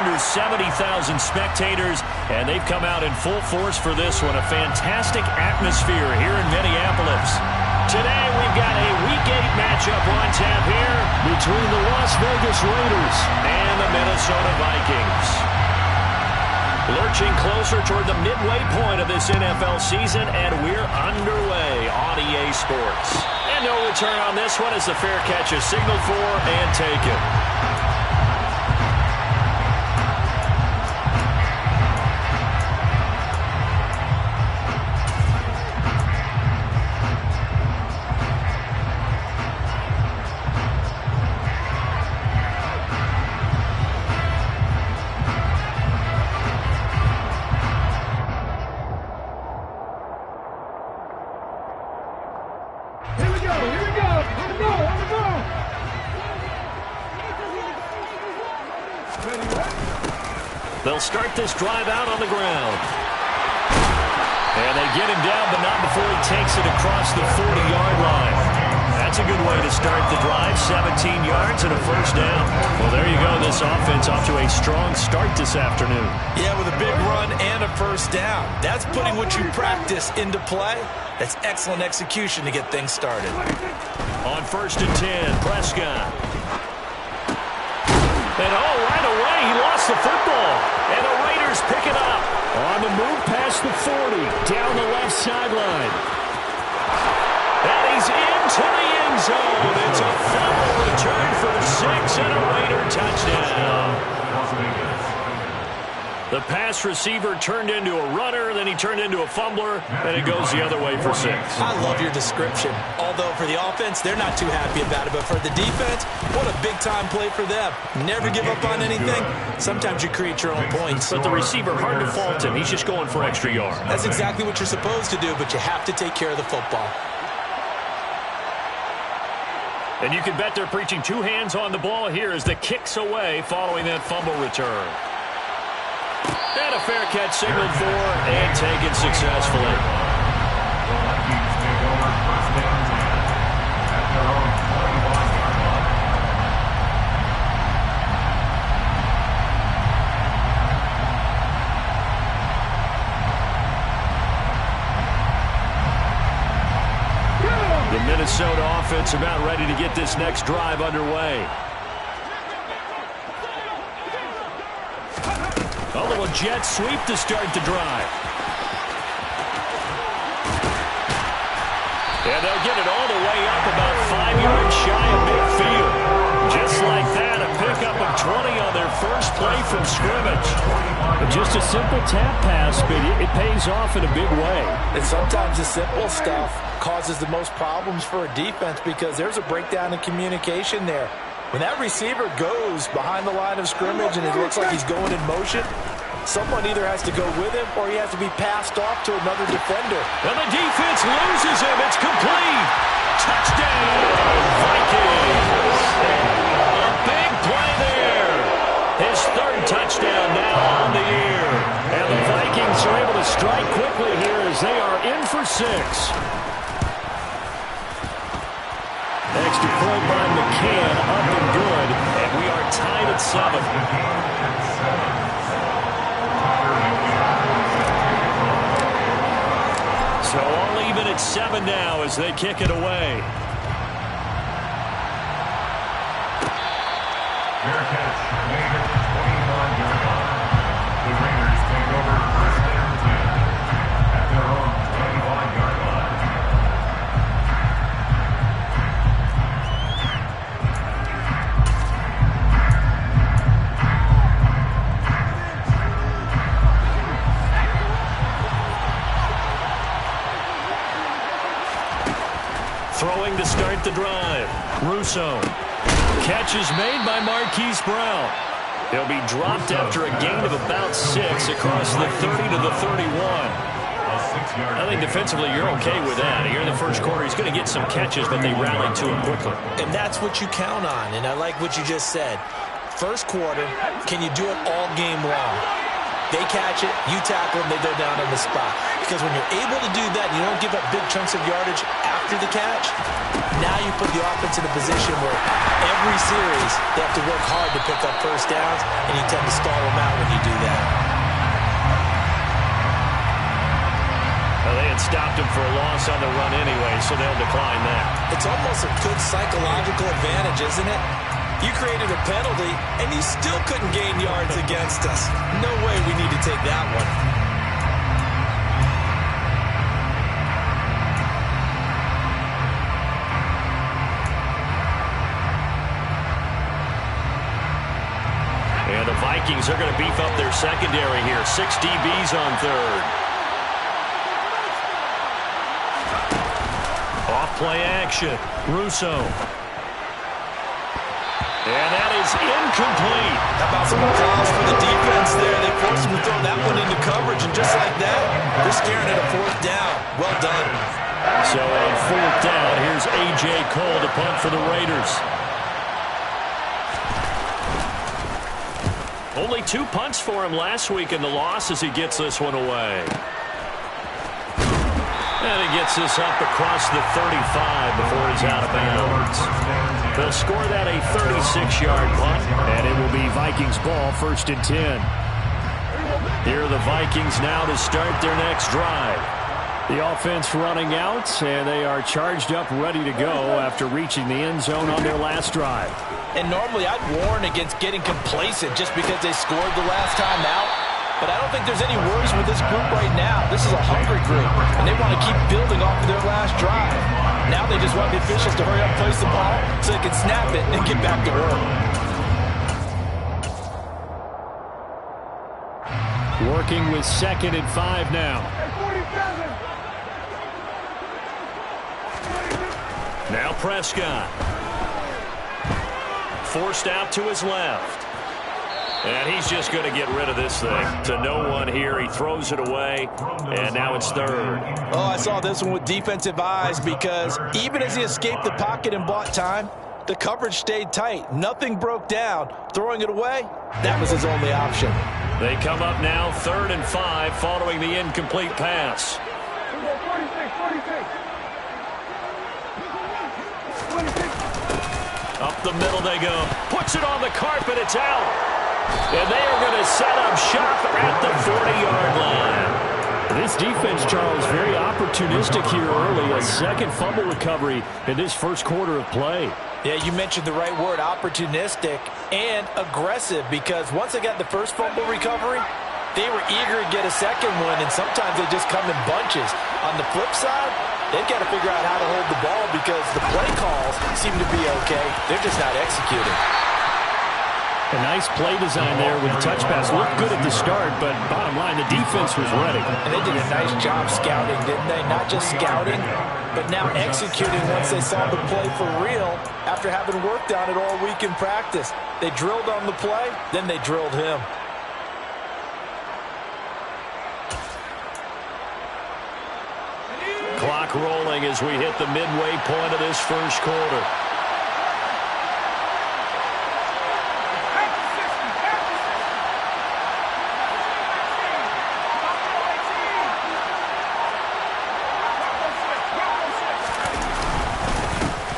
under 70,000 spectators, and they've come out in full force for this one. A fantastic atmosphere here in Minneapolis. Today we've got a Week 8 matchup on tap here between the Las Vegas Raiders and the Minnesota Vikings. Lurching closer toward the midway point of this NFL season, and we're underway on EA Sports. And no return on this one as the fair catch is signaled for and taken. They'll start this drive out on the ground. And they get him down, but not before he takes it across the 40-yard line. That's a good way to start the drive. 17 yards and a first down. Well, there you go. This offense off to a strong start this afternoon. Yeah, with a big run and a first down. That's putting what you practice into play. That's excellent execution to get things started. On 1st and 10, Prescott. And right away, he lost the football. And the Raiders pick it up. On the move past the 40, down the left sideline. And he's into the end zone. It's a fumble return for 6 and a Raider touchdown. The pass receiver turned into a runner, then he turned into a fumbler, and it goes the other way for 6. I love your description. Although for the offense, they're not too happy about it. But for the defense, what a big-time play for them. Never give up on anything. Sometimes you create your own points. But the receiver, hard to fault him. He's just going for extra yards. That's exactly what you're supposed to do, but you have to take care of the football. And you can bet they're preaching 2 hands on the ball here as the kick's away following that fumble return. And a fair catch signaled for and taken successfully. The Minnesota offense about ready to get this next drive underway. A little jet sweep to start the drive. And they'll get it all the way up about 5 yards shy of midfield. Just like that, a pickup of 20 on their first play from scrimmage. But just a simple tap pass, but it pays off in a big way. And sometimes the simple stuff causes the most problems for a defense because there's a breakdown in communication there. When that receiver goes behind the line of scrimmage and it looks like he's going in motion, someone either has to go with him or he has to be passed off to another defender. And the defense loses him. It's complete. Touchdown, Vikings. A big play there. His 3rd touchdown now on the year. And the Vikings are able to strike quickly here as they are in for 6. Extra point by McCann, up and good, and we are tied at 7. So all even at 7 now as they kick it away. Fair catch, made at the 21-yard line. The Raiders take over 1st and 10 at their own 21-yard line. Throwing to start the drive. Russo. Catch is made by Marquise Brown. He'll be dropped after a gain of about 6 across the 30 to the 31. I think defensively you're okay with that. Here in the first quarter, he's going to get some catches, but they rallied to him quickly. And that's what you count on, and I like what you just said. First quarter, can you do it all game long? They catch it, you tackle them, they go down on the spot. Because when you're able to do that, you don't give up big chunks of yardage after the catch, now you put the offense in a position where every series they have to work hard to pick up first downs, and you tend to stall them out when you do that. Well, they had stopped him for a loss on the run anyway, so they'll decline that. It's almost a good psychological advantage, isn't it? You created a penalty, and you still couldn't gain yards against us. No way we need to take that one. And the Vikings are going to beef up their secondary here. 6 DBs on third. Off-play action. Russo. And that is incomplete. How about some applause for the defense there? They forced him to throw that one into coverage, and just like that, they're staring at a fourth down. Well done. So on fourth down, here's A.J. Cole to punt for the Raiders. Only 2 punts for him last week in the loss as he gets this one away. And he gets this up across the 35 before he's out of bounds. They'll score that a 36-yard punt, and it will be Vikings ball, 1st and 10. Here are the Vikings now to start their next drive. The offense running out, and they are charged up, ready to go after reaching the end zone on their last drive. And normally I'd warn against getting complacent just because they scored the last time out. But I don't think there's any worries with this group right now. This is a hungry group, and they want to keep building off of their last drive. Now they just want the officials to hurry up, place the ball, so they can snap it and get back to work. Working with 2nd and 5 now. Now Prescott. Forced out to his left. And he's just going to get rid of this thing. To no one here. He throws it away. And now it's 3rd. Oh, I saw this one with defensive eyes because even as he escaped the pocket and bought time, the coverage stayed tight. Nothing broke down. Throwing it away, that was his only option. They come up now 3rd and 5 following the incomplete pass. Up the middle they go. Puts it on the carpet. It's out. And they are going to set up shop at the 40-yard line. This defense, Charles, very opportunistic here early. A second fumble recovery in this first quarter of play. Yeah, you mentioned the right word, opportunistic and aggressive, because once they got the first fumble recovery, they were eager to get a second one, and sometimes they just come in bunches. On the flip side, they've got to figure out how to hold the ball because the play calls seem to be okay. They're just not executing. A nice play design there with the touch pass. Looked good at the start, but bottom line, the defense was ready. And they did a nice job scouting, didn't they? Not just scouting, but now executing once they saw the play for real after having worked on it all week in practice. They drilled on the play, then they drilled him. Clock rolling as we hit the midway point of this first quarter.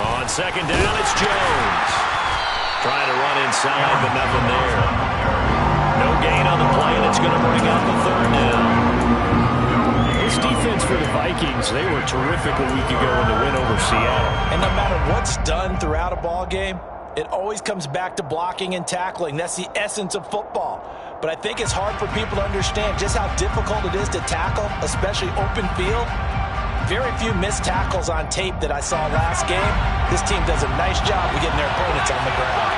On 2nd down, it's Jones. Trying to run inside, but nothing there. No gain on the play, and it's going to bring out the 3rd down. This defense for the Vikings, they were terrific a week ago in the win over Seattle. And no matter what's done throughout a ball game, it always comes back to blocking and tackling. That's the essence of football. But I think it's hard for people to understand just how difficult it is to tackle, especially open field. Very few missed tackles on tape that I saw last game. This team does a nice job of getting their opponents on the ground.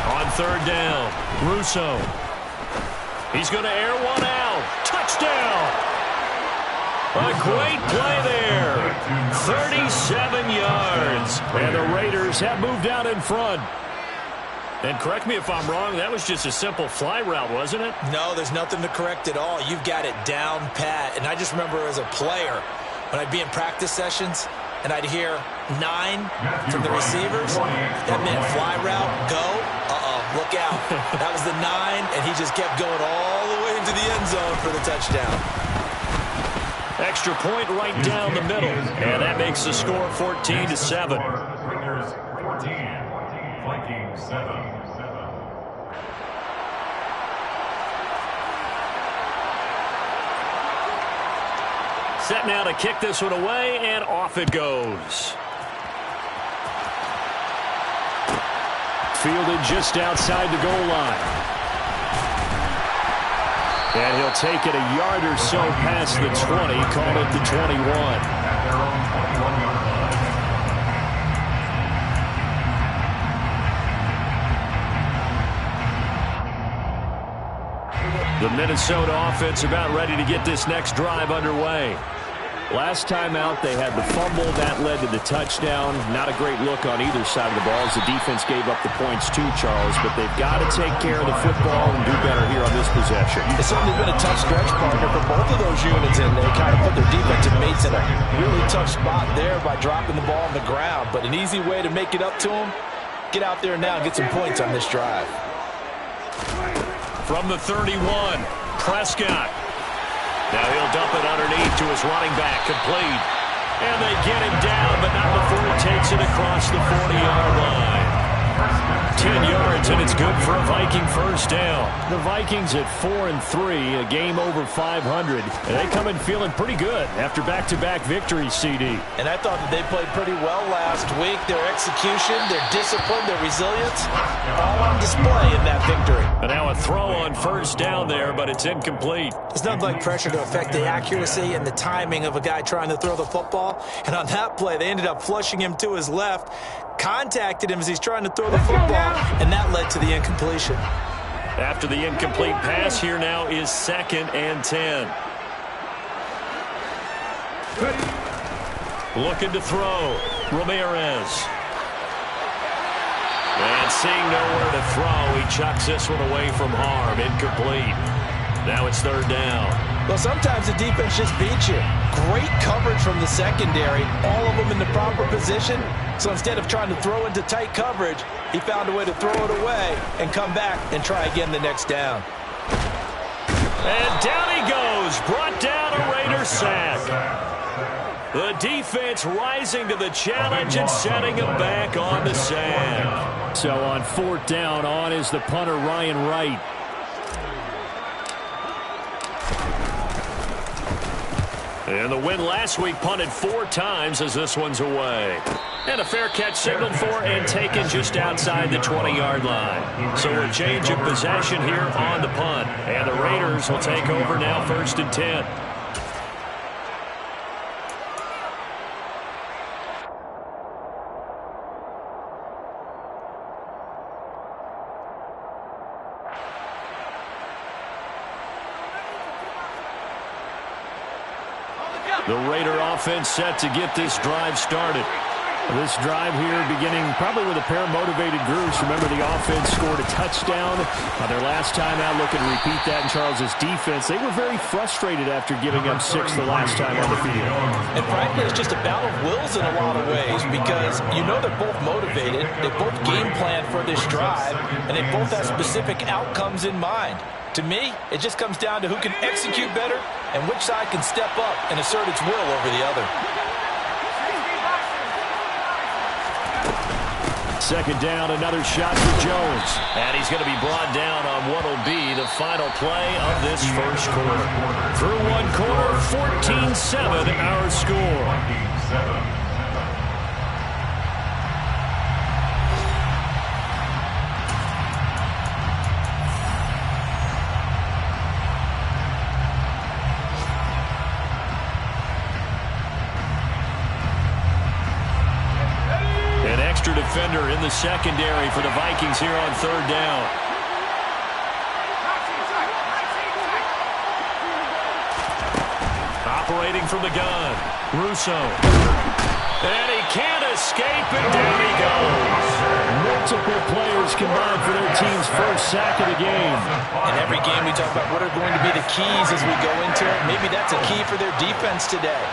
On 3rd down, Russo. He's going to air one out. Touchdown! A great play there. 37 yards. And the Raiders have moved out in front. And correct me if I'm wrong, that was just a simple fly route, wasn't it? No, there's nothing to correct at all. You've got it down pat. And I just remember as a player, when I'd be in practice sessions, and I'd hear 9 from the receivers, that meant fly route, go. Look out. That was the 9, and he just kept going all the way into the end zone for the touchdown. Extra point right down the middle, and that makes the score 14-7. Raiders 14, Vikings 7. Set now to kick this one away, and off it goes. Fielded just outside the goal line. And he'll take it a yard or so past the 20, call it the 21. At their own 21-yard line. The Minnesota offense about ready to get this next drive underway. Last time out, they had the fumble. That led to the touchdown. Not a great look on either side of the ball as the defense gave up the points too, Charles. But they've got to take care of the football and do better here on this possession. It's certainly been a tough stretch, partner, for both of those units, and they kind of put their defensive mates in a really tough spot there by dropping the ball on the ground. But an easy way to make it up to them, get out there now and get some points on this drive. From the 31, Prescott. Now he'll dump it underneath to his running back, complete. And they get him down, but not before he takes it across the 40-yard line. 10 yards, and it's good for a Viking first down. The Vikings at 4-3, a game over 500. And they come in feeling pretty good after back-to-back victories, CD. And I thought that they played pretty well last week. Their execution, their discipline, their resilience, all on display in that victory. And now a throw on first down there, but it's incomplete. There's nothing like pressure to affect the accuracy and the timing of a guy trying to throw the football. And on that play, they ended up flushing him to his left, contacted him as he's trying to throw the football, and that led to the incompletion. After the incomplete pass, here now is 2nd and 10. Looking to throw, Ramirez. And seeing nowhere to throw, he chucks this one away from harm, incomplete. Now it's 3rd down. Well, sometimes the defense just beats you. Great coverage from the secondary, all of them in the proper position. So instead of trying to throw into tight coverage, he found a way to throw it away and come back and try again the next down. And down he goes, brought down a Raider sack. The defense rising to the challenge and setting him back on the sack. So on 4th down, on is the punter Ryan Wright. And the win last week punted 4 times as this one's away. And a fair catch signaled for and taken just outside the 20-yard line. So a change of possession here on the punt. And the Raiders will take over now 1st and 10. The Raider offense set to get this drive started. This drive here beginning probably with a pair of motivated groups. Remember, the offense scored a touchdown on their last time out. Looking to repeat that in Charles's defense. They were very frustrated after giving up 6 the last time on the field. And frankly, it's just a battle of wills in a lot of ways because you know they're both motivated. They both game plan for this drive, and they both have specific outcomes in mind. To me, it just comes down to who can execute better and which side can step up and assert its will over the other. 2nd down, another shot for Jones. And he's going to be brought down on what will be the final play of this first quarter. Through one quarter, 14-7 our score. Defender in the secondary for the Vikings here on 3rd down. Operating from the gun, Russo. And he can't escape, and down he goes. multiple players combined for their team's first sack of the game. In every game we talk about what are going to be the keys as we go into it. Maybe that's a key for their defense today.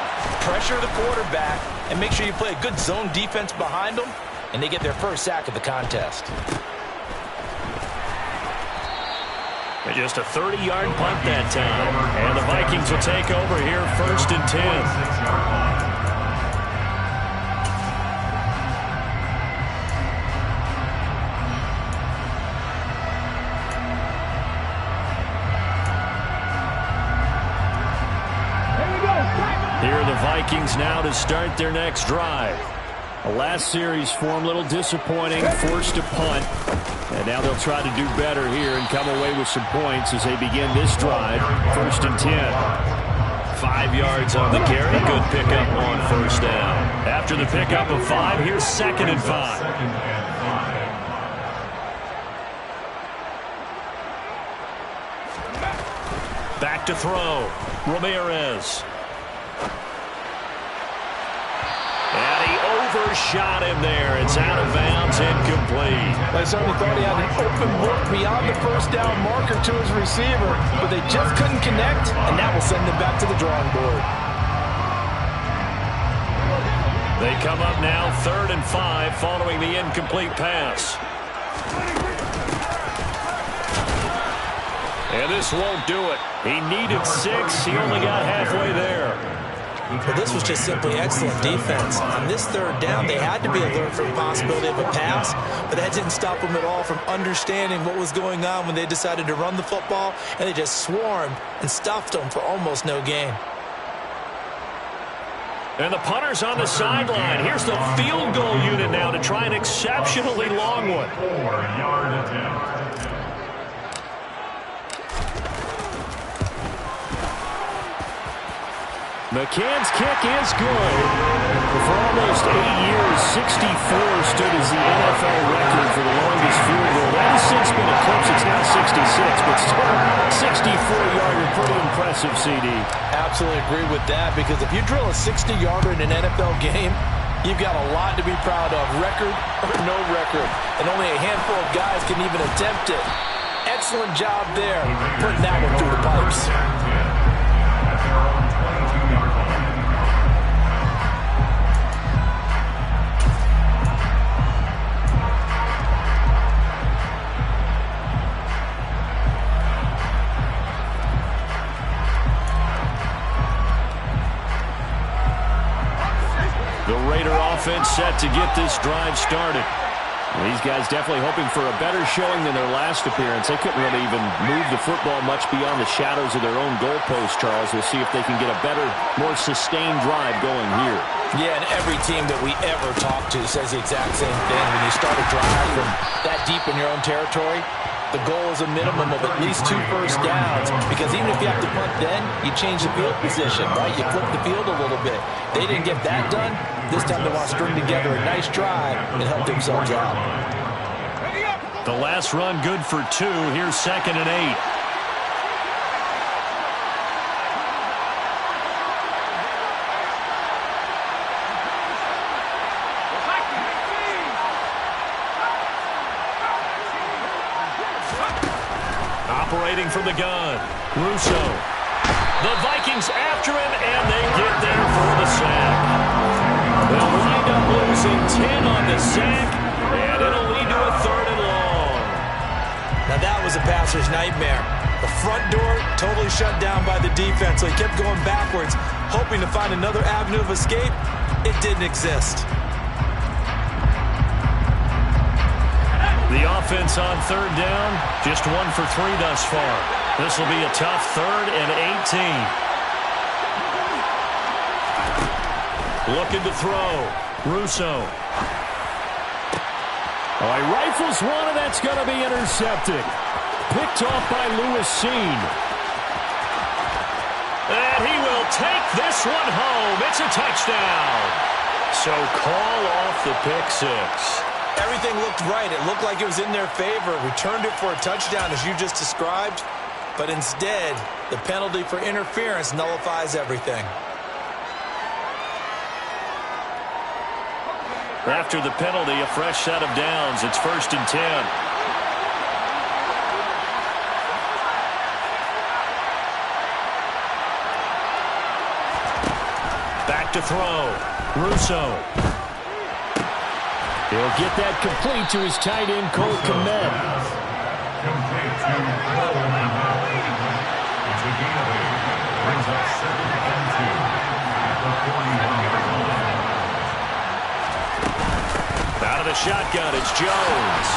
Pressure the quarterback and make sure you play a good zone defense behind them, and they get their first sack of the contest. And just a 30-yard punt that time. And the Vikings will take over here 1st and 10. Here are the Vikings now to start their next drive. The last series for them, a little disappointing, forced to punt. And now they'll try to do better here and come away with some points as they begin this drive. 1st and 10. 5 yards on the carry. Good pickup on 1st down. After the pickup of 5, here's 2nd and 5. Back to throw. Ramirez. And he overshot him there. It's out of bounds, incomplete. I certainly thought he had an open look beyond the 1st down marker to his receiver, but they just couldn't connect, and that will send them back to the drawing board. They come up now 3rd and 5 following the incomplete pass. And this won't do it. He needed 6. He only got halfway there. But this was just simply excellent defense. On this 3rd down, they had to be alert for the possibility of a pass, but that didn't stop them at all from understanding what was going on when they decided to run the football, and they just swarmed and stuffed them for almost no gain. And the punter's on the sideline. Here's the field goal unit now to try an exceptionally long one. 4-yard attempt. McCann's kick is good. For almost 8 years, 64 stood as the NFL record for the longest field goal. That has since been eclipsed. It's now 66, but still 64-yarder. Pretty impressive, CD. Absolutely agree with that, because if you drill a 60-yarder in an NFL game, you've got a lot to be proud of, record or no record. And only a handful of guys can even attempt it. Excellent job there, putting that one through the pipes. The Raider offense set to get this drive started. Well, these guys definitely hoping for a better showing than their last appearance. They couldn't really even move the football much beyond the shadows of their own goalpost, Charles. We'll see if they can get a better, more sustained drive going here. Yeah, and every team that we ever talk to says the exact same thing. When you start a drive from that deep in your own territory, the goal is a minimum of at least 2 first downs, because even if you have to punt then, you change the field position, right? You flip the field a little bit. They didn't get that done. This time they want to string together a nice drive and help themselves out. The last run good for 2. Here's 2nd and 8. Operating from the gun, Russo. The Vikings after him, and they get there for the sack. They'll wind up losing 10 on the sack, and it'll lead to a 3rd and long. Now that was a passer's nightmare. The front door totally shut down by the defense, so he kept going backwards, hoping to find another avenue of escape. It didn't exist. The offense on 3rd down, just 1 for 3 thus far. This will be a tough 3rd and 18. Looking to throw. Russo. Oh, he rifles one, and that's going to be intercepted. Picked off by Lewis Seen. And he will take this one home. It's a touchdown. So call off the pick 6. Everything looked right. It looked like it was in their favor. Returned it for a touchdown, as you just described. But instead, the penalty for interference nullifies everything. After the penalty, a fresh set of downs. It's 1st and 10. Back to throw. Russo. He'll get that complete to his tight end, Cole Kmet. Complete to Cole Kmet. It's a gain of 8. Brings up 2nd and 2 at the 41-yard line. Out of the shotgun, it's Jones.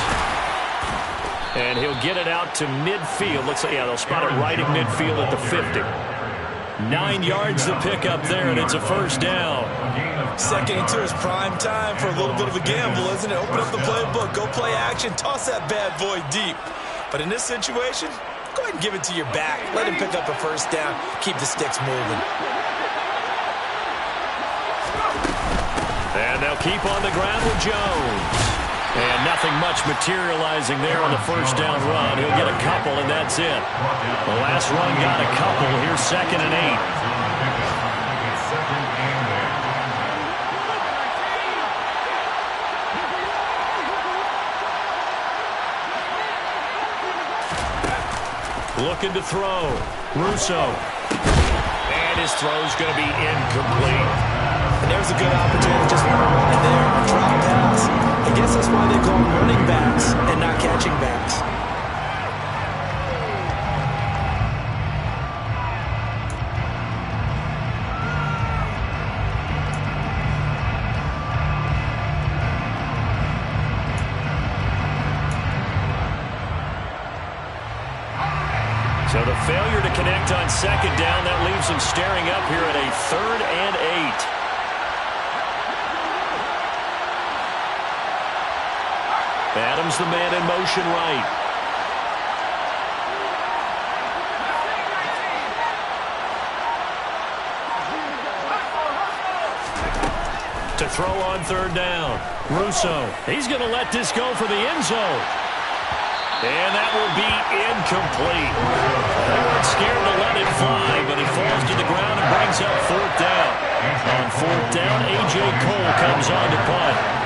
And he'll get it out to midfield. Looks like, yeah, they'll spot it right at midfield at the 50. 9 yards to pick up there, and it's a 1st down. 2nd and 2 is prime time for a little bit of a gamble, isn't it? Open up the playbook, go play action, toss that bad boy deep. But in this situation, go ahead and give it to your back. Let him pick up a 1st down, keep the sticks moving. And they'll keep on the ground with Jones. And nothing much materializing there on the 1st down run. He'll get a couple, and that's it. The last run got a couple. Here's 2nd and 8. Looking to throw. Russo. And his throw's going to be incomplete. And there's a good opportunity just right there, a drop pass. I guess that's why they call them running backs and not catching backs. So the failure to connect on 2nd down, that leaves them staring up here at a 3rd and 8. Adams, the man in motion right. To throw on 3rd down. Russo. He's going to let this go for the end zone. And that will be incomplete. They weren't scared to let it fly, but he falls to the ground and brings up 4th down. On 4th down, A.J. Cole comes on to punt.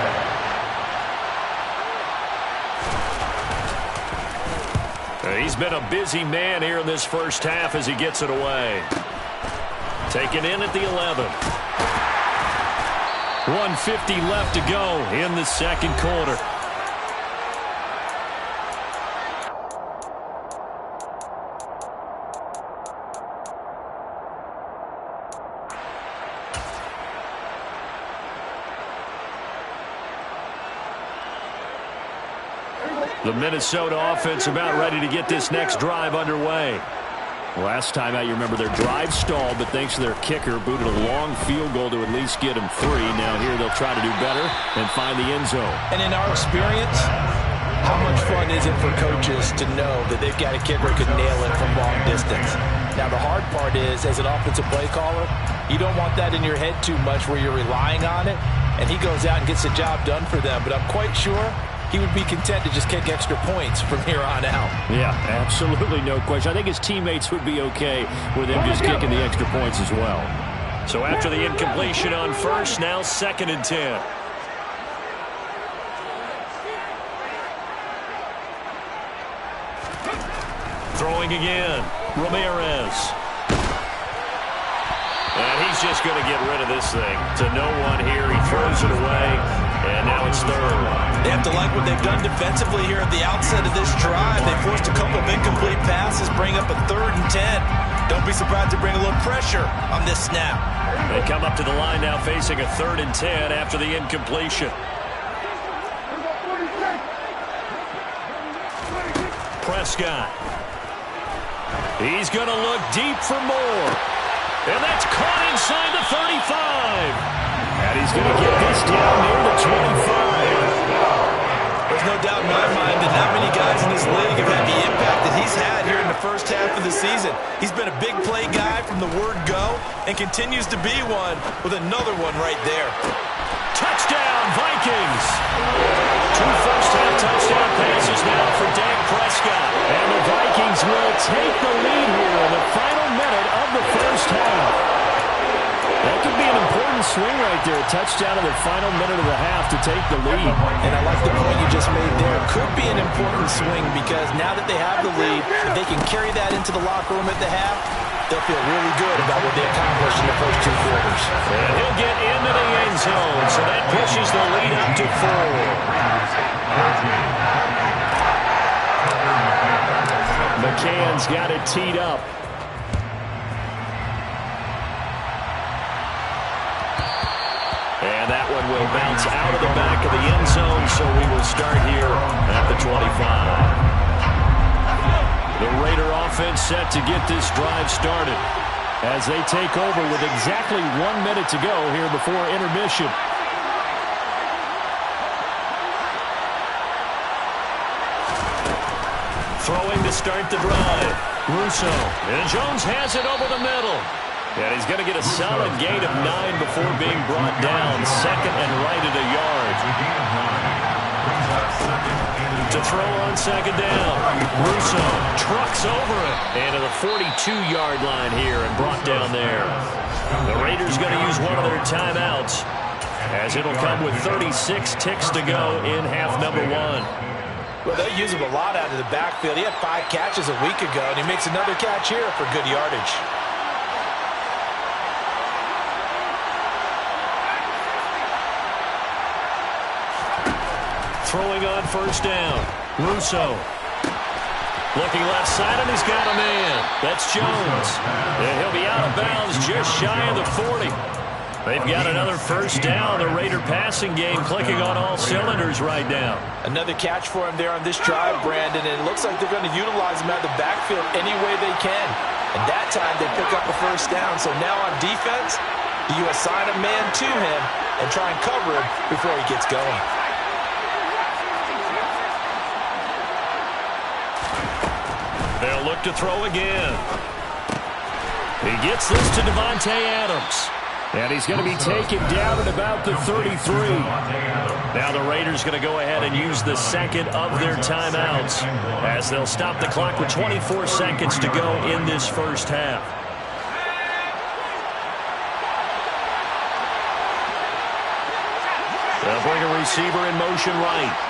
He's been a busy man here in this 1st half as he gets it away. Taken in at the 11. 1:50 left to go in the 2nd quarter. The Minnesota offense about ready to get this next drive underway. Last time out, you remember their drive stalled, but thanks to their kicker, booted a long field goal to at least get them 3. Now here they'll try to do better and find the end zone. And in our experience, how much fun is it for coaches to know that they've got a kicker who can nail it from long distance? Now the hard part is, as an offensive play caller, you don't want that in your head too much where you're relying on it, and he goes out and gets the job done for them. But I'm quite sure he would be content to just kick extra points from here on out. Yeah, absolutely no question. I think his teammates would be okay with him just kicking the extra points as well. So after the incompletion on 1st, now 2nd and 10. Throwing again, Ramirez. And he's just going to get rid of this thing. To no one here, he throws it away, and now it's 3rd. They have to like what they've done defensively here at the outset of this drive. They forced a couple of incomplete passes, bring up a 3rd and 10. Don't be surprised to bring a little pressure on this snap. They come up to the line now facing a 3rd and 10 after the incompletion. Prescott. He's going to look deep for more. And that's caught inside the 35. And he's going to get this down near the 25. There's no doubt in my mind that not many guys in this league have had the impact that he's had here in the 1st half of the season. He's been a big play guy from the word go and continues to be one with another one right there. Touchdown, Vikings. 2 first-half touchdown passes now for Dak Prescott. And the Vikings will take the lead here in the final minute of the 1st half. That could be an important swing right there. A touchdown in the final minute of the half to take the lead. And I like the point you just made there. Could be an important swing because now that they have the lead, if they can carry that into the locker room at the half, they'll feel really good about what they accomplished in the first 2 quarters. And he'll get into the end zone, so that pushes the lead up to 4. McCann's got it teed up. And that one will bounce out of the back of the end zone, so we will start here at the 25. The Raider offense set to get this drive started as they take over with exactly 1 minute to go here before intermission. Throwing to start the drive. Russo. And Jones has it over the middle. And he's going to get a solid gain of 9 before being brought down. Second and right at a yard. To throw on second down. Russo trucks over it. And to the 42-yard line here and brought down there. The Raiders going to use one of their timeouts as it'll come with 36 ticks to go in half number 1. Well, they use him a lot out of the backfield. He had 5 catches a week ago, and he makes another catch here for good yardage. Throwing on first down. Russo. Looking left side, and he's got a man. That's Jones. And he'll be out of bounds just shy of the 40. They've got another first down. The Raider passing game clicking on all cylinders right now. Another catch for him there on this drive, Brandon, and it looks like they're going to utilize him out of the backfield any way they can. And that time they pick up a first down. So now on defense, you assign a man to him and try and cover him before he gets going. They'll look to throw again. He gets this to Devontae Adams. And he's going to be taken down at about the 33. Now the Raiders going to go ahead and use the second of their timeouts as they'll stop the clock with 24 seconds to go in this first half. They'll bring a receiver in motion right.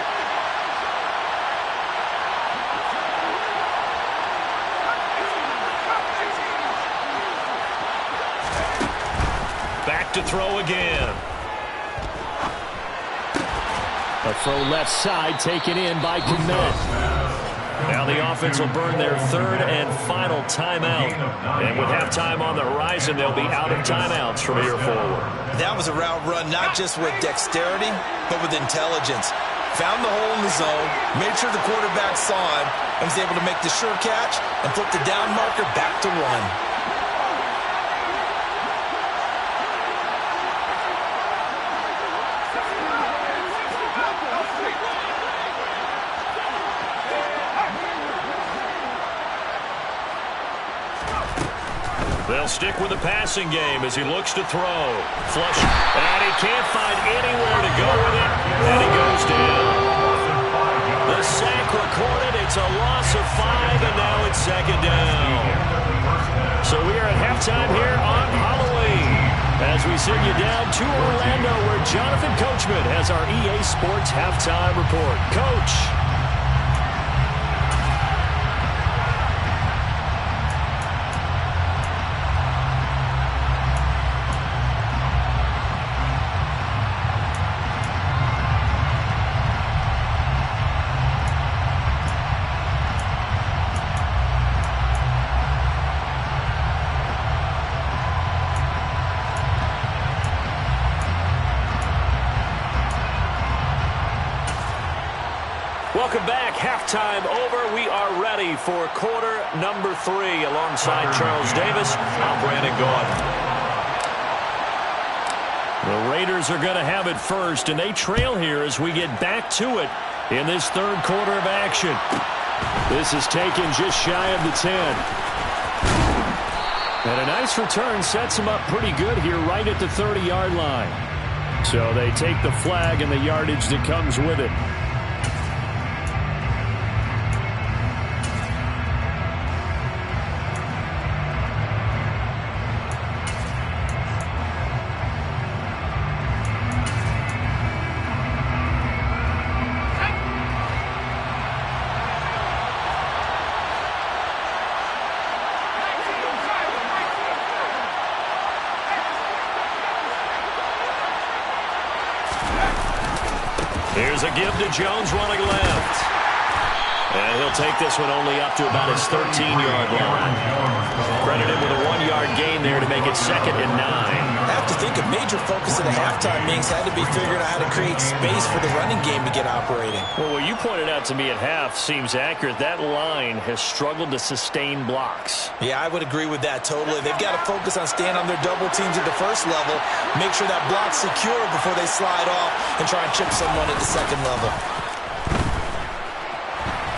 Back to throw again. A throw left side taken in by Kmet. Now the offense will burn their third and final timeout. And with halftime on the horizon, they'll be out of timeouts from here forward. That was a route run not just with dexterity, but with intelligence. Found the hole in the zone, made sure the quarterback saw him, and was able to make the sure catch and flip the down marker back to 1. They'll stick with the passing game as he looks to throw. Flush. And he can't find anywhere to go with it. And he goes down. The sack recorded. It's a loss of 5, and now it's second down. So we are at halftime here on Halloween as we send you down to Orlando where Jonathan Coachman has our EA Sports halftime report. Coach. Welcome back. Halftime over. We are ready for quarter number 3. Alongside Charles Davis, I'm Brandon Gordon. The Raiders are going to have it first, and they trail here as we get back to it in this third quarter of action. This is taken just shy of the 10. And a nice return sets them up pretty good here right at the 30-yard line. So they take the flag and the yardage that comes with it. Here's a give to Jones running left. And he'll take this one only up to about his 13-yard line. Credit him with a 1-yard gain there to make it 2nd and 9. I have to think a major focus of the halftime meetings had to be figuring out how to create space for the running game to get operating. Well, what you pointed out to me at half seems accurate. That line has struggled to sustain blocks. Yeah, I would agree with that totally. They've got to focus on staying on their double teams at the first level, make sure that block's secure before they slide off and try and chip someone at the second level.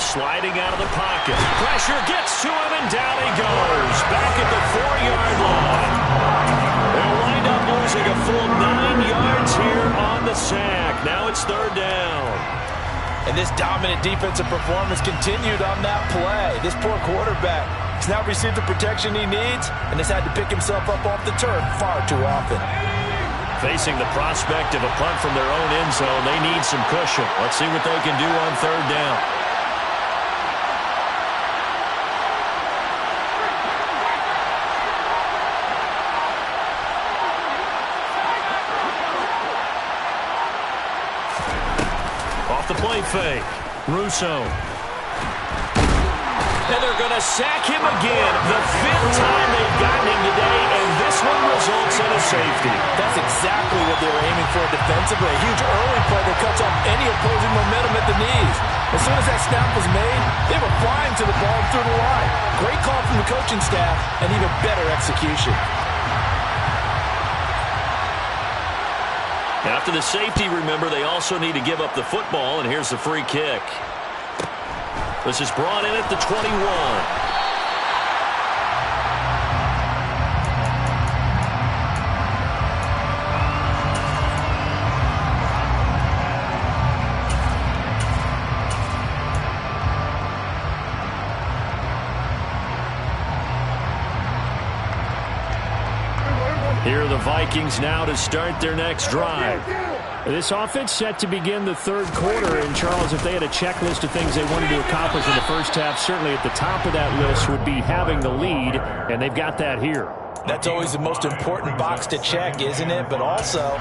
Sliding out of the pocket. Pressure gets to him, and down he goes. Back at the 4-yard line. They'll wind up losing a full 9 yards here on the sack. Now it's 3rd down. And this dominant defensive performance continued on that play. This poor quarterback has now received the protection he needs and has had to pick himself up off the turf far too often. Facing the prospect of a punt from their own end zone, they need some cushion. Let's see what they can do on 3rd down. The play fake. Russo. And they're going to sack him again. The 5th time they've gotten him today, and this one results in a safety. That's exactly what they were aiming for defensively. A huge early play that cuts off any opposing momentum at the knees. As soon as that snap was made, they were flying to the ball through the line. Great call from the coaching staff, and even better execution. After the safety, remember, they also need to give up the football, and here's the free kick. This is brought in at the 21. Here are the Vikings now to start their next drive. This offense set to begin the 3rd quarter. And, Charles, if they had a checklist of things they wanted to accomplish in the first half, certainly at the top of that list would be having the lead, and they've got that here. That's always the most important box to check, isn't it? But also,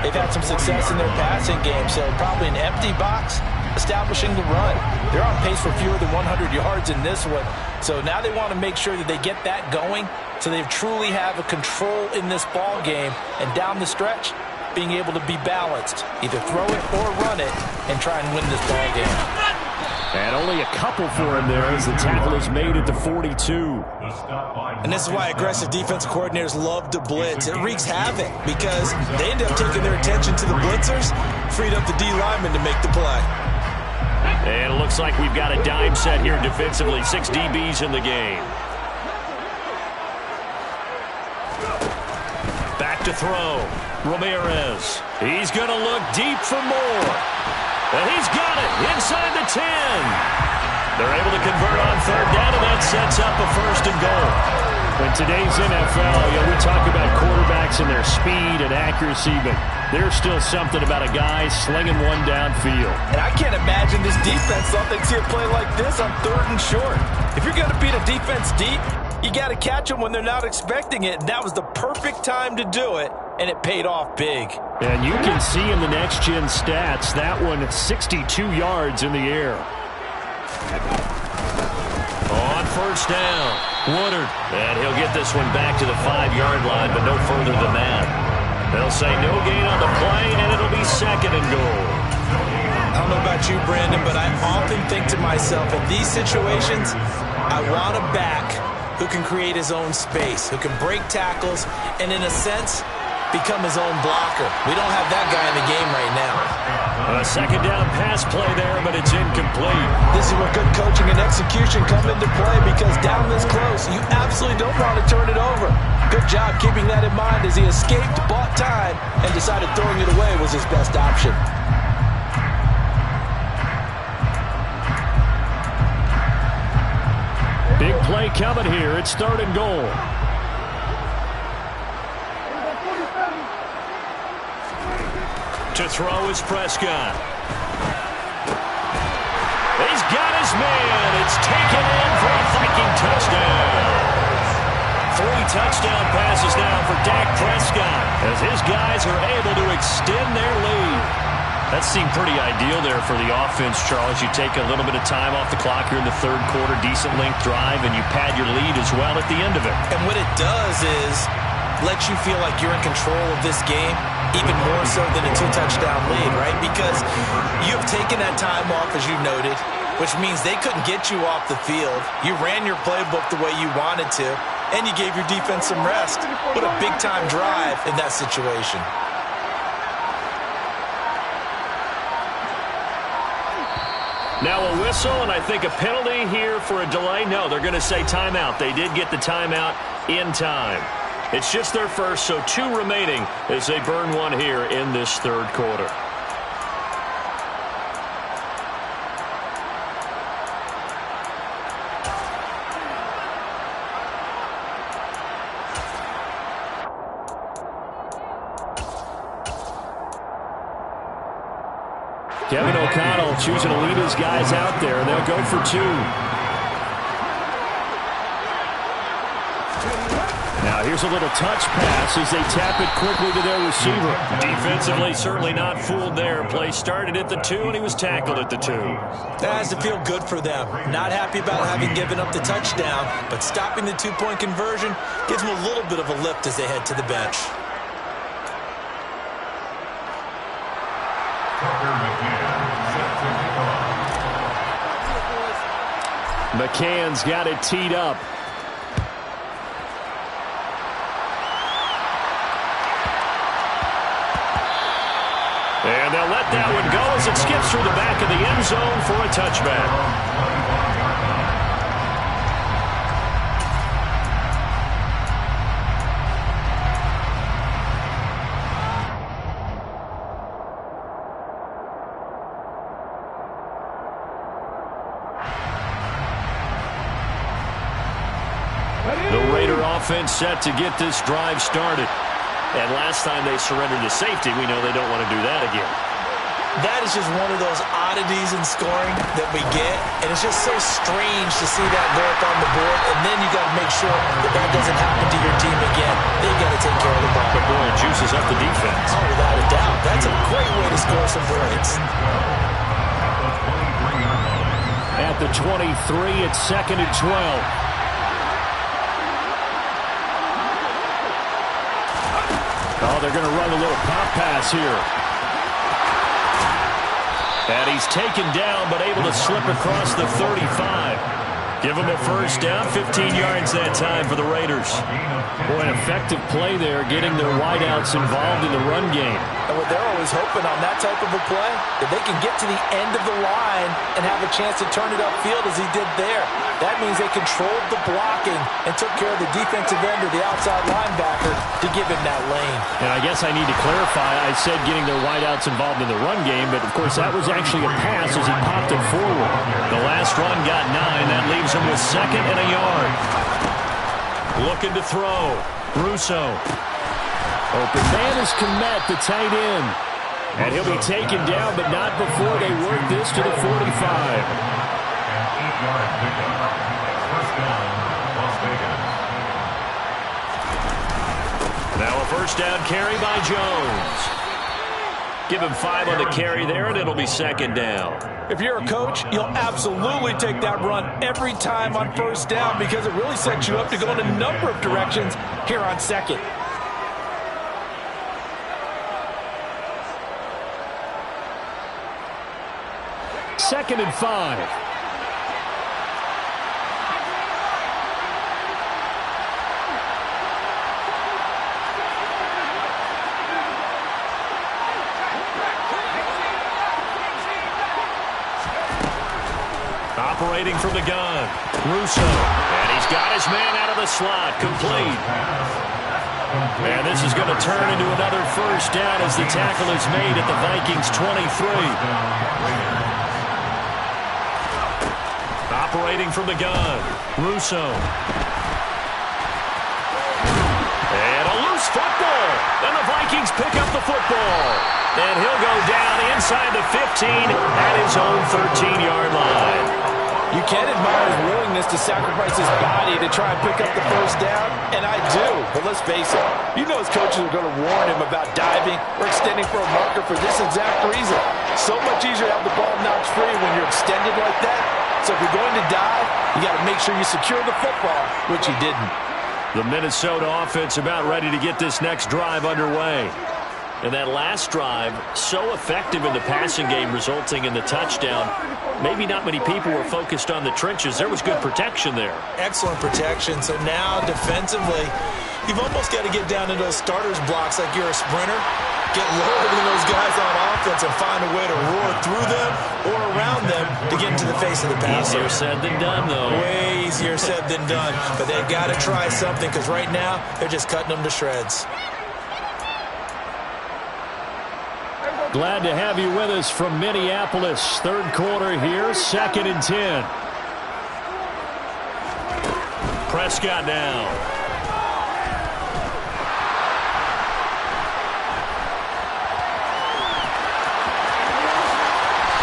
they've had some success in their passing game, so probably an empty box establishing the run. They're on pace for fewer than 100 yards in this one, so now they want to make sure that they get that going so they truly have a control in this ball game, and down the stretch, being able to be balanced, either throw it or run it, and try and win this ball game. And only a couple for him there as the tackle is made at the 42. And this is why aggressive defensive coordinators love to blitz. It wreaks havoc because they end up taking their attention to the blitzers, freed up the D lineman to make the play. And it looks like we've got a dime set here defensively. 6 DBs in the game. Back to throw. Ramirez. He's going to look deep for more. And he's got it inside the 10. They're able to convert on 3rd down, and that sets up a 1st and goal. In today's NFL, we talk about quarterbacks and their speed and accuracy, but there's still something about a guy slinging one downfield. And I can't imagine this defense thought they'd see a play like this on 3rd and short. If you're going to beat a defense deep, you got to catch them when they're not expecting it. And that was the perfect time to do it, and it paid off big. And you can see in the next-gen stats, that one 62 yards in the air. On 1st down, Woodard. And he'll get this one back to the 5-yard line, but no further than that. They'll say no gain on the play, and it'll be 2nd and goal. I don't know about you, Brandon, but I often think to myself, in these situations, I want a back who can create his own space, who can break tackles, and in a sense, become his own blocker. We don't have that guy in the game right now. A 2nd down pass play there, but it's incomplete. This is where good coaching and execution come into play, because down this close, you absolutely don't want to turn it over. Good job keeping that in mind as he escaped, bought time, and decided throwing it away was his best option. Big play coming here. It's 3rd and goal. To throw is Prescott. He's got his man. It's taken in for a Viking touchdown. 3 touchdown passes now for Dak Prescott as his guys are able to extend their lead. That seemed pretty ideal there for the offense, Charles. You take a little bit of time off the clock here in the third quarter, decent length drive, and you pad your lead as well at the end of it. And what it does is let you feel like you're in control of this game, even more so than a 2-touchdown lead, right? Because you've taken that time off, as you noted, which means they couldn't get you off the field. You ran your playbook the way you wanted to, and you gave your defense some rest. What a big-time drive in that situation. Now a whistle, and I think a penalty here for a delay. No, they're going to say timeout. They did get the timeout in time. It's just their first, so 2 remaining as they burn one here in this third quarter. Kevin O'Connell choosing to lead his guys out there, and they'll go for 2. Now here's a little touch pass as they tap it quickly to their receiver. Defensively, certainly not fooled there. Play started at the 2, and he was tackled at the 2. That has to feel good for them. Not happy about having given up the touchdown, but stopping the 2-point conversion gives them a little bit of a lift as they head to the bench. McCann's got it teed up. And they'll let that one go as it skips through the back of the end zone for a touchback. The Raider offense set to get this drive started. And last time they surrendered to safety, we know they don't want to do that again. That is just one of those oddities in scoring that we get, and it's just so strange to see that go up on the board, and then you got to make sure that that doesn't happen to your team again. They've got to take care of the ball. But boy, it juices up the defense. Oh, without a doubt. That's a great way to score some points. At the 23, it's 2nd and 12. Oh, they're going to run a little pop pass here. And he's taken down, but able to slip across the 35. Give him a first down, 15 yards that time for the Raiders. Boy, an effective play there, getting their wideouts involved in the run game. And what they're always hoping on that type of a play, that they can get to the end of the line and have a chance to turn it upfield as he did there. That means they controlled the blocking and took care of the defensive end or the outside linebacker to give him that lane. And I guess I need to clarify, I said getting their wideouts involved in the run game, but of course that was actually a pass as he popped it forward. The last run got 9. That leaves him with 2nd and a yard. Looking to throw. Russo. Open man is Kmet, the tight end. And he'll be taken down, but not before they work this to the 45. Now a first down carry by Jones. Give him 5 on the carry there, and it'll be 2nd down. If you're a coach, you'll absolutely take that run every time on first down because it really sets you up to go in a number of directions here on 2nd. Second and 5. Operating from the gun, Russo. And he's got his man out of the slot, complete. And this is going to turn into another first down as the tackle is made at the Vikings' 23. Operating from the gun, Russo. And a loose football. And the Vikings pick up the football. And he'll go down inside the 15 at his own 13-yard line. You can admire his willingness to sacrifice his body to try and pick up the first down, and I do. But let's face it, you know his coaches are going to warn him about diving or extending for a marker for this exact reason. So much easier to have the ball knocked free when you're extended like that. So if you're going to dive, you got to make sure you secure the football, which he didn't. The Minnesota offense about ready to get this next drive underway. And that last drive, so effective in the passing game, resulting in the touchdown. Maybe not many people were focused on the trenches. There was good protection there. Excellent protection. So now defensively, you've almost got to get down into those starters blocks like you're a sprinter. Get lower than those guys on offense and find a way to roar through them or around them to get into the face of the passer. Easier said than done, though. Way easier said than done. But they've got to try something because right now they're just cutting them to shreds. Glad to have you with us from Minneapolis. Third quarter here, 2nd and 10. Prescott now.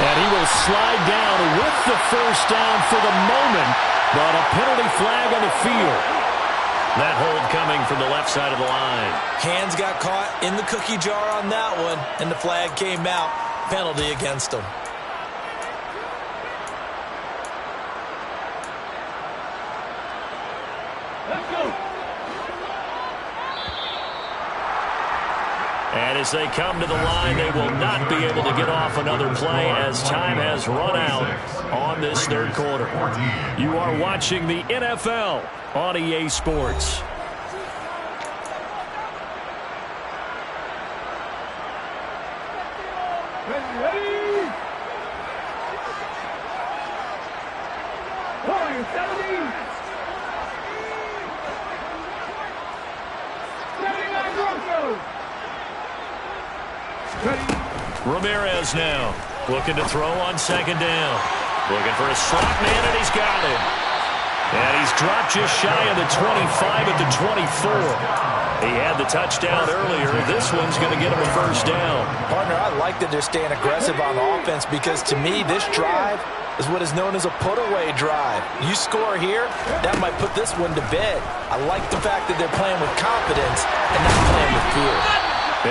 And he will slide down with the first down for the moment, but a penalty flag on the field. That hold coming from the left side of the line. Hands got caught in the cookie jar on that one, and the flag came out. Penalty against him. Let's go. And as they come to the line, they will not be able to get off another play as time has run out on this third quarter. You are watching the NFL on EA Sports. Ready? Calling 70. 79 Broncos. Ramirez now looking to throw on second down. Looking for a slot man, and he's got him. And he's dropped just shy of the 25 at the 24. He had the touchdown earlier. This one's going to get him a first down. Partner, I like that they're staying aggressive on offense because to me this drive is what is known as a put-away drive. You score here, that might put this one to bed. I like the fact that they're playing with confidence and not playing with fear.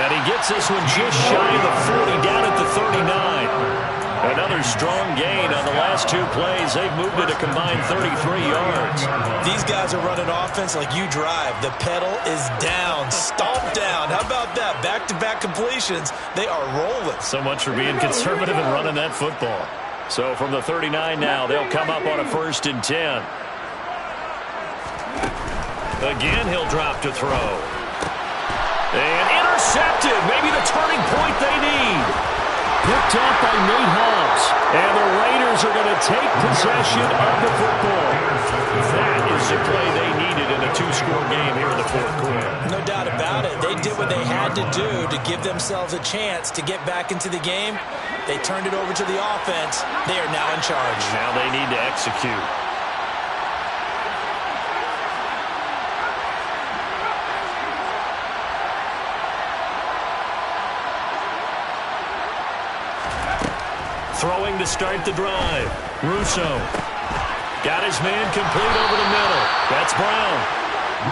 And he gets this one just shy of the 40, down at the 39. Another strong gain on the last two plays. They've moved it a combined 33 yards. These guys are running offense like you drive. The pedal is down, stomped down. How about that? Back-to-back completions. They are rolling. So much for being conservative and running that football. So from the 39 now, they'll come up on a 1st and 10. Again, he'll drop to throw. And intercepted. Maybe the turning point they need. Picked up by Nate Hobbs. And the Raiders are going to take possession of the football. That is the play they needed in a two-score game here in the fourth quarter. No doubt about it. They did what they had to do to give themselves a chance to get back into the game. They turned it over to the offense. They are now in charge. Now they need to execute. Throwing to start the drive. Russo. Got his man complete over the middle. That's Brown.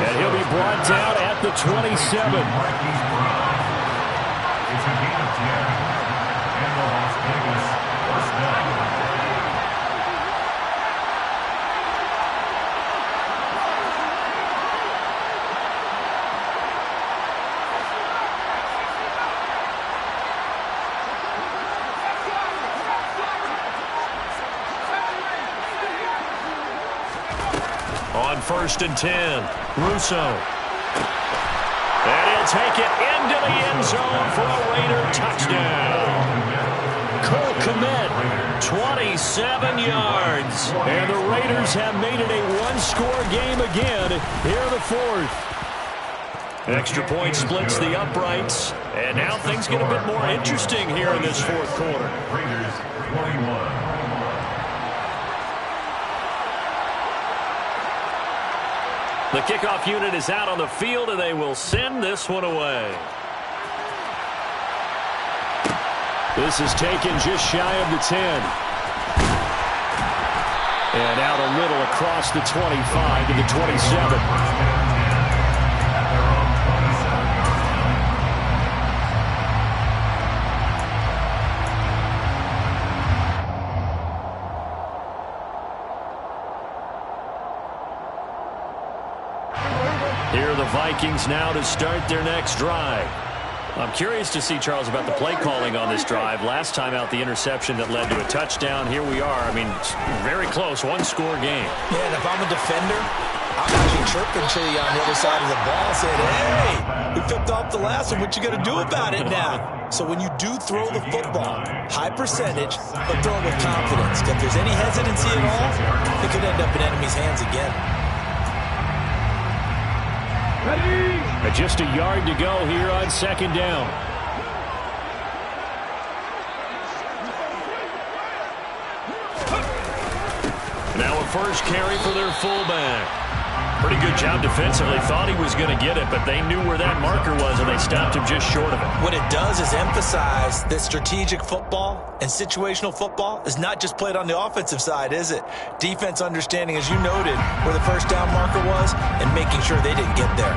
And he'll be brought down at the 27. It's a gain of 10. And the Las Vegas first down. On 1st and 10, Russo. And he'll take it into the end zone for a Raider touchdown. Cole Kmet, 27 yards. And the Raiders have made it a one-score game again here in the fourth. Extra point splits the uprights. And now things get a bit more interesting here in this fourth quarter. Raiders 21. The kickoff unit is out on the field, and they will send this one away. This is taken just shy of the 10. And out a little across the 25 to the 27. Here are the Vikings now to start their next drive. I'm curious to see, Charles, about the play calling on this drive. Last time out, the interception that led to a touchdown. Here we are. I mean, very close, one-score game. Yeah, and if I'm a defender, I'm actually chirping to you on the other side of the ball, saying, hey, we picked off the last one. What you going to do about it now? So when you do throw the football, high percentage, but throw it with confidence. If there's any hesitancy at all, it could end up in enemy's hands again. Just a yard to go here on second down. Now a first carry for their fullback. Pretty good job defensively. Thought he was going to get it, but they knew where that marker was, and they stopped him just short of it. What it does is emphasize that strategic football and situational football is not just played on the offensive side, is it? Defense understanding, as you noted, where the first down marker was and making sure they didn't get there.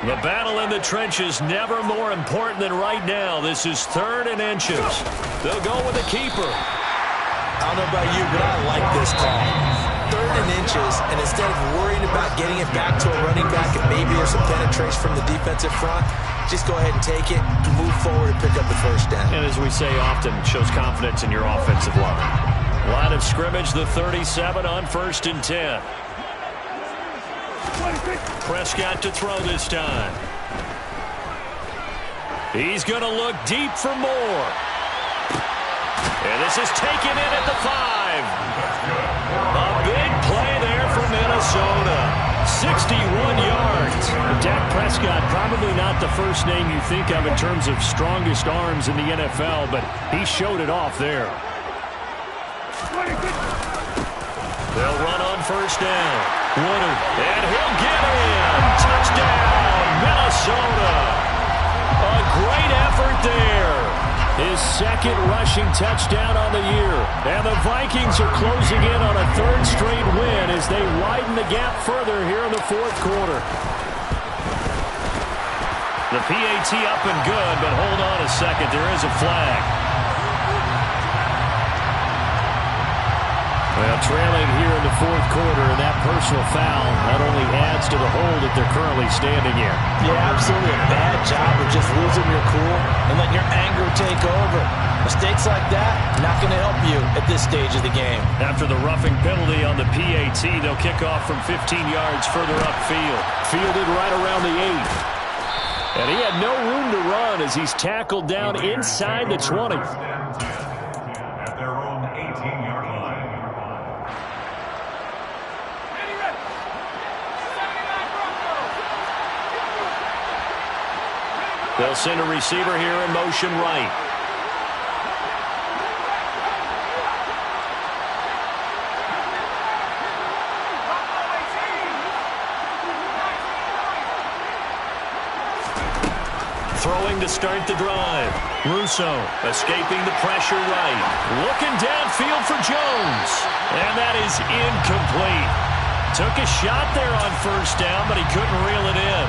The battle in the trenches never more important than right now. This is 3rd and inches. They'll go with the keeper. I don't know about you, but I like this call. 3rd and inches, and instead of worrying about getting it back to a running back and maybe there's some penetration from the defensive front, just go ahead and take it, move forward, and pick up the first down. And as we say often, shows confidence in your offensive line. Line of scrimmage, the 37 on 1st and 10. Prescott to throw this time. He's going to look deep for more. And this is taken in at the 5. A big play there for Minnesota. 61 yards. Dak Prescott, probably not the first name you think of in terms of strongest arms in the NFL, but he showed it off there. They'll run on first down. Woodard, and he'll get in. Touchdown, Minnesota. A great effort there. His 2nd rushing touchdown on the year. And the Vikings are closing in on a 3rd straight win as they widen the gap further here in the 4th quarter. The PAT up and good, but hold on a second. There is a flag. Well, trailing here in the 4th quarter, and that personal foul not only adds to the hole that they're currently standing in. Yeah, absolutely a bad job of just losing your cool and letting your anger take over. Mistakes like that, not going to help you at this stage of the game. After the roughing penalty on the PAT, they'll kick off from 15 yards further upfield. Fielded right around the 8. And he had no room to run as he's tackled down inside the 20. At their own 18-yard line. They'll send a receiver here in motion right. Throwing to start the drive. Russo escaping the pressure right. Looking downfield for Jones. And that is incomplete. Took a shot there on first down, but he couldn't reel it in.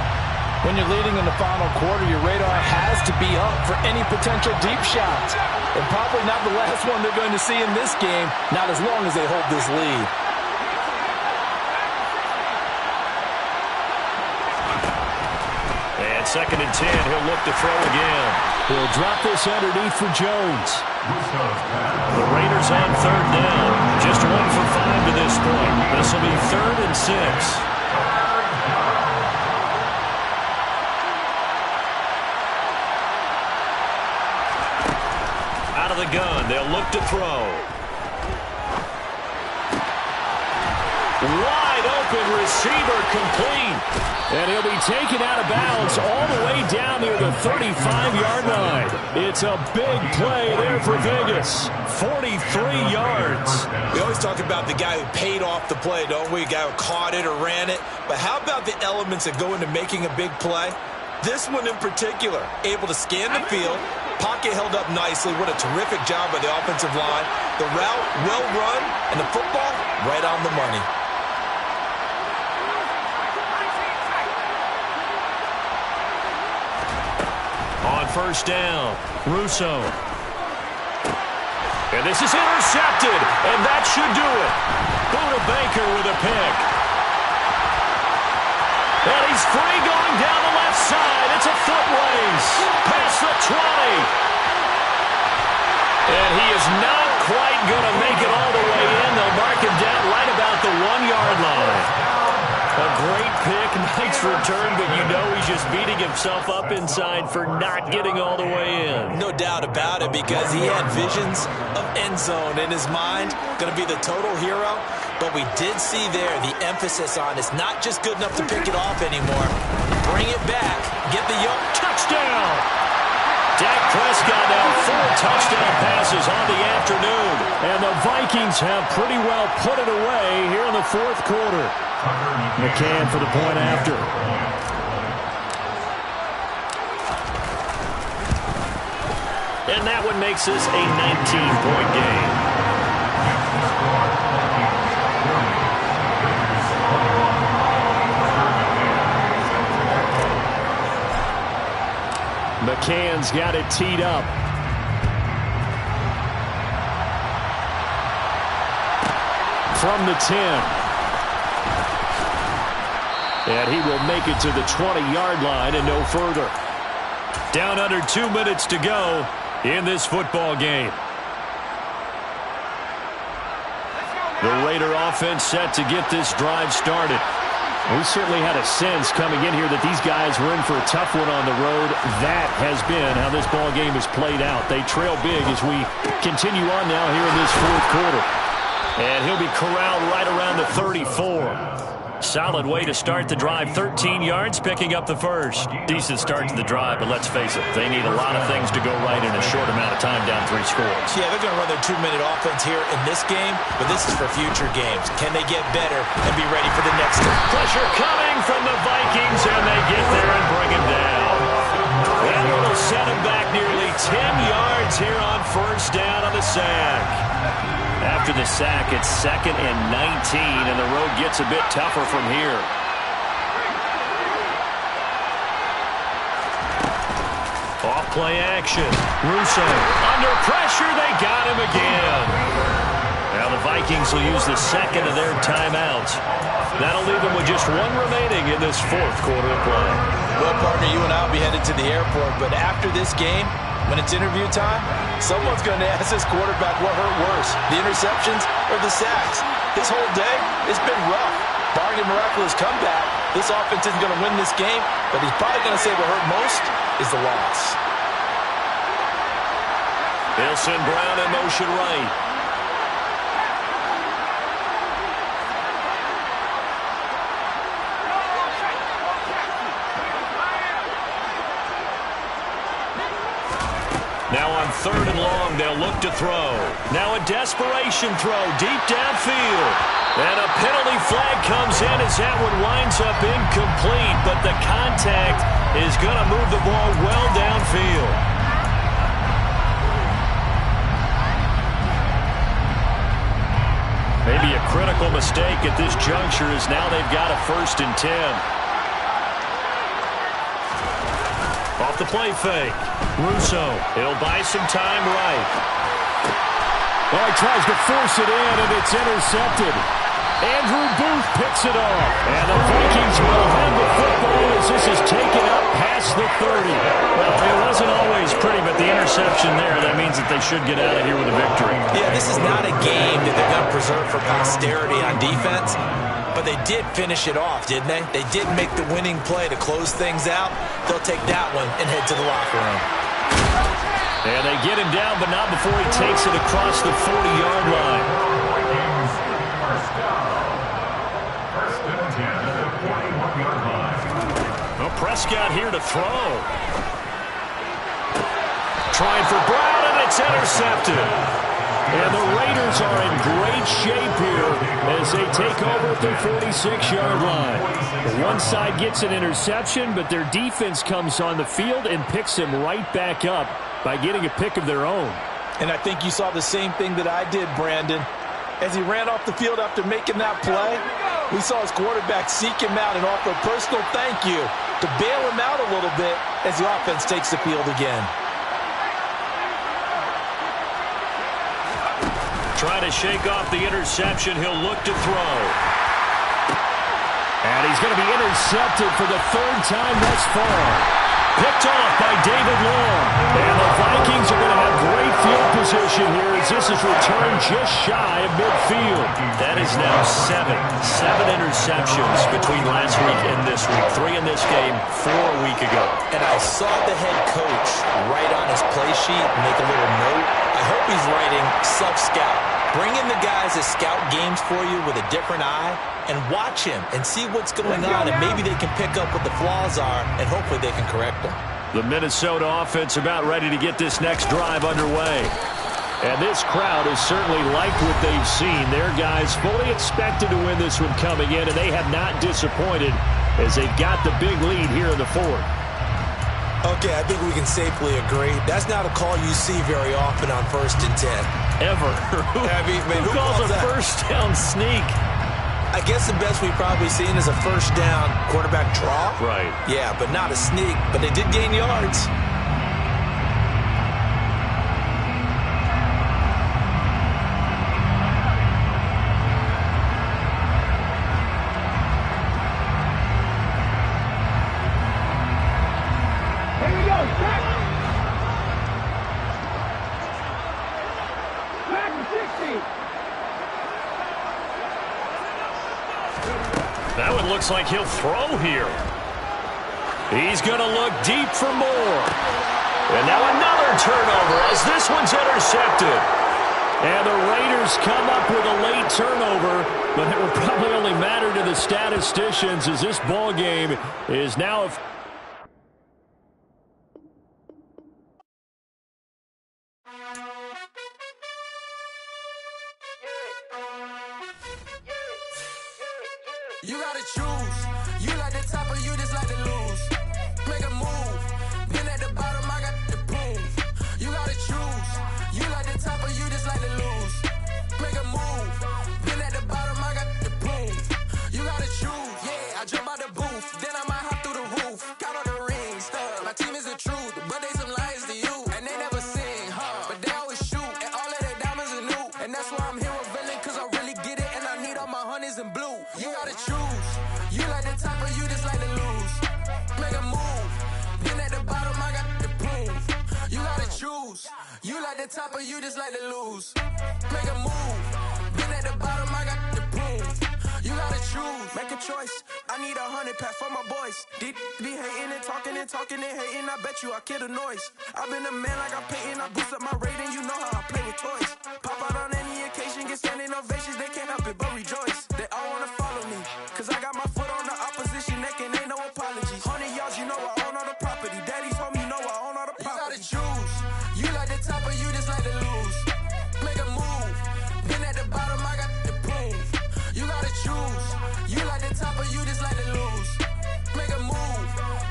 When you're leading in the final quarter, your radar has to be up for any potential deep shots. And probably not the last one they're going to see in this game, not as long as they hold this lead. And 2nd and 10, he'll look to throw again. He'll drop this underneath for Jones. The Raiders on 3rd down. Just 1 for 5 to this point. This will be 3rd and 6. Out of the gun, they'll look to throw. Wide open receiver complete. And he'll be taken out of bounds all the way down near the 35-yard line. It's a big play there for Vegas. 43 yards. We always talk about the guy who paid off the play, don't we? The guy who caught it or ran it. But how about the elements that go into making a big play? This one in particular, able to scan the field, pocket held up nicely. What a terrific job by the offensive line. The route, well run, and the football, right on the money. On first down, Russo. And this is intercepted, and that should do it. Buda Baker with a pick. And he's free going down the left side. It's a foot race. Past the 20. And he is not quite going to make it all the way in. They'll mark him down right about the 1-yard line. A great pick, nice return, but you know he's just beating himself up inside for not getting all the way in. No doubt about it, because he had visions of end zone in his mind. Going to be the total hero. But we did see there the emphasis on it's not just good enough to pick it off anymore. Bring it back. Get the yoke. Touchdown! Dak Prescott now 4 touchdown passes on the afternoon. And the Vikings have pretty well put it away here in the fourth quarter. McCann for the point after. And that one makes this a 19-point game. McCann's got it teed up. From the 10. And he will make it to the 20-yard line and no further. Down under 2 minutes to go in this football game. The Raider offense set to get this drive started. We certainly had a sense coming in here that these guys were in for a tough one on the road. That has been how this ball game has played out. They trail big as we continue on now here in this fourth quarter. And he'll be corralled right around the 34. Solid way to start the drive. 13 yards, picking up the first. Decent start to the drive, but let's face it, they need a lot of things to go right in a short amount of time down 3 scores. Yeah, they're going to run their 2-minute offense here in this game, but this is for future games. Can they get better and be ready for the next game? Pressure coming from the Vikings, and they get there and bring him down. And it'll set him back nearly 10 yards here on first down on the sack. After the sack, it's 2nd and 19, and the road gets a bit tougher from here. Off play action. Russo under pressure. They got him again. Now the Vikings will use the second of their timeouts. That'll leave them with just 1 remaining in this fourth quarter of play. Well, partner, you and I will be headed to the airport, but after this game, when it's interview time, someone's going to ask this quarterback what hurt worse, the interceptions or the sacks. This whole day, it's been rough. Barring a miraculous comeback, this offense isn't going to win this game, but he's probably going to say what hurt most is the loss. They'll send Brown in motion right. Now on 3rd and long, they'll look to throw. Now a desperation throw deep downfield. And a penalty flag comes in as that one winds up incomplete, but the contact is going to move the ball well downfield. Maybe a critical mistake at this juncture as now they've got a 1st and 10. Off the play fake. Russo, he'll buy some time right. Oh, he tries to force it in, and it's intercepted. Andrew Booth picks it off. And the Vikings will have the football as this is taken up past the 30. Well, it wasn't always pretty, but the interception there, that means that they should get out of here with a victory. Yeah, this is not a game that they're going to preserve for posterity on defense. But they did finish it off, didn't they? They did make the winning play to close things out. They'll take that one and head to the locker room. And they get him down, but not before he takes it across the 40-yard line. First and 10 at the 41-yard line. Prescott here to throw. Trying for Brown, and it's intercepted. And the Raiders are in great shape here as they take over at their 46-yard line. One side gets an interception, but their defense comes on the field and picks them right back up by getting a pick of their own. And I think you saw the same thing that I did, Brandon. As he ran off the field after making that play, we saw his quarterback seek him out and offer a personal thank you to bail him out a little bit as the offense takes the field again. Trying to shake off the interception. He'll look to throw. And he's going to be intercepted for the third time thus far. Picked off by David Long. And the Vikings are going to have great field position here as this is returned just shy of midfield. That is now seven interceptions between last week and this week. 3 in this game, 4 a week ago. And I saw the head coach write on his play sheet, make a little note. I hope he's writing self-scout. Bring in the guys that scout games for you with a different eye and watch him and see what's going on, and maybe they can pick up what the flaws are, and hopefully they can correct them. The Minnesota offense about ready to get this next drive underway. And this crowd has certainly liked what they've seen. Their guys fully expected to win this one coming in, and they have not disappointed as they've got the big lead here in the fourth. Okay, I think we can safely agree. That's not a call you see very often on 1st and 10. Ever. Who calls a that? first down sneak? I guess the best we've probably seen is a first down quarterback draw. Right. Yeah, but not a sneak. But they did gain yards. That one looks like he'll throw here. He's going to look deep for more. And now another turnover as this one's intercepted. And the Raiders come up with a late turnover, but it will probably only matter to the statisticians as this ball game is now... You gotta choose. You like the top or you just like to lose. Make a move. Been at the bottom, I got the proof. You gotta choose. You like the top or you just like to lose. Make a move. Been at the bottom, I got the proof. You gotta choose. Yeah, I jump out the booth. Then I might hop through the roof. Count on the rings. My team is the truth, but they some liars to you. And they never sing, but they always shoot. And all of their diamonds are new. And that's why I'm here revealing, cause I really get it. And I need all my honeys in blue. You gotta choose. You like the top or you just like to lose. Make a move. Been at the bottom, I got the proof. You gotta choose. You like the top or you just like to lose. Make a move. Been at the bottom, I got the proof. You gotta choose. Make a choice. I need 100 pack for my boys. Deep be hating and talking and hating. I bet you I kill the noise. I've been a man like I'm Peyton. I boost up my rating. You know how I play with toys. Pop out on any occasion, get standing ovations. They can't help it but rejoice. They all wanna follow me, cause I got my foot on the opposition neck and ain't no apologies. 100 yards, you know I own all the property. Daddy's home, you know I own all the property. You gotta choose. You like the top or you just like to lose. Make a move. Been at the bottom, I got the proof. You gotta choose. You like the top or you just like to lose. Make a move.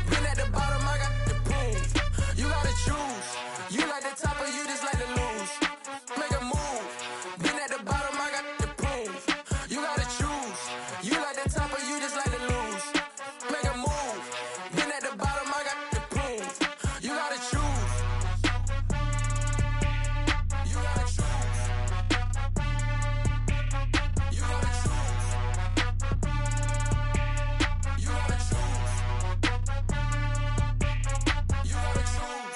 Been at the bottom, I got the proof. You gotta choose. You like the top or you just like to lose. Make a move. Been at the bottom, I got the proof. You gotta choose. You like the top or you just like to lose. Make a move. Been at the bottom, I got the proof. You gotta choose. You gotta choose. You gotta choose. You gotta choose. You gotta choose.